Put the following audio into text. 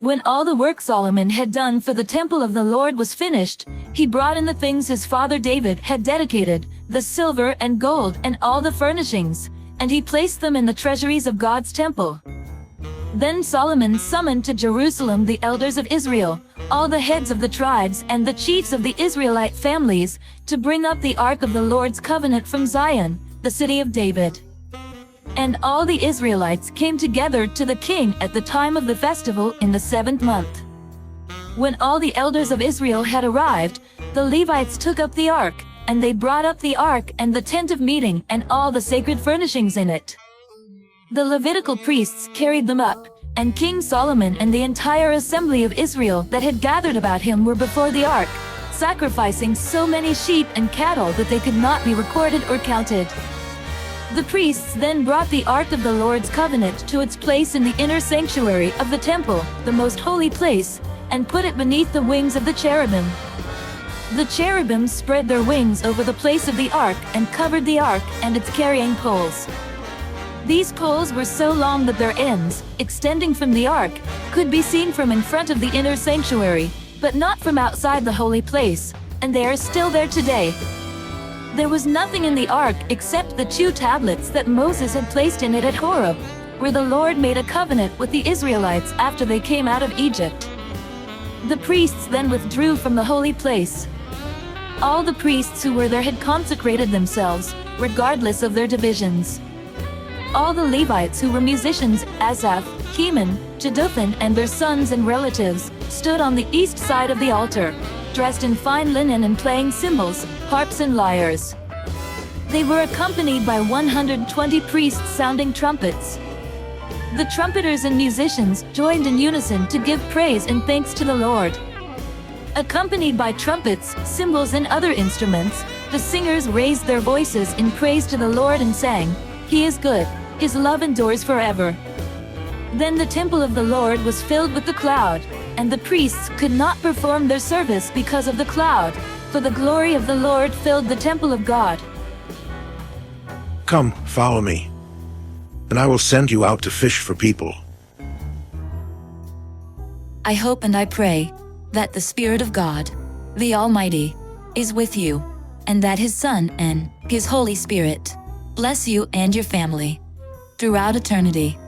When all the work Solomon had done for the temple of the Lord was finished, he brought in the things his father David had dedicated, the silver and gold and all the furnishings, and he placed them in the treasuries of God's temple. Then Solomon summoned to Jerusalem the elders of Israel, all the heads of the tribes and the chiefs of the Israelite families, to bring up the ark of the Lord's covenant from Zion, the city of David. And all the Israelites came together to the king at the time of the festival in the 7th month. When all the elders of Israel had arrived, the Levites took up the ark, and they brought up the ark and the tent of meeting and all the sacred furnishings in it. The Levitical priests carried them up, and King Solomon and the entire assembly of Israel that had gathered about him were before the ark, sacrificing so many sheep and cattle that they could not be recorded or counted. The priests then brought the ark of the Lord's covenant to its place in the inner sanctuary of the temple, the most holy place, and put it beneath the wings of the cherubim. The cherubim spread their wings over the place of the ark and covered the ark and its carrying poles. These poles were so long that their ends, extending from the ark, could be seen from in front of the inner sanctuary, but not from outside the holy place, and they are still there today. There was nothing in the ark except the 2 tablets that Moses had placed in it at Horeb, where the Lord made a covenant with the Israelites after they came out of Egypt. The priests then withdrew from the holy place. All the priests who were there had consecrated themselves, regardless of their divisions. All the Levites who were musicians, Asaph, Heman, Jeduthun and their sons and relatives, stood on the east side of the altar, dressed in fine linen and playing cymbals, harps and lyres. They were accompanied by 120 priests sounding trumpets. The trumpeters and musicians joined in unison to give praise and thanks to the Lord. Accompanied by trumpets, cymbals and other instruments, the singers raised their voices in praise to the Lord and sang, "He is good, His love endures forever." Then the temple of the Lord was filled with the cloud, and the priests could not perform their service because of the cloud, for the glory of the Lord filled the temple of God. Come, follow me, and I will send you out to fish for people. I hope and I pray that the Spirit of God, the Almighty, is with you, and that His Son and His Holy Spirit bless you and your family throughout eternity.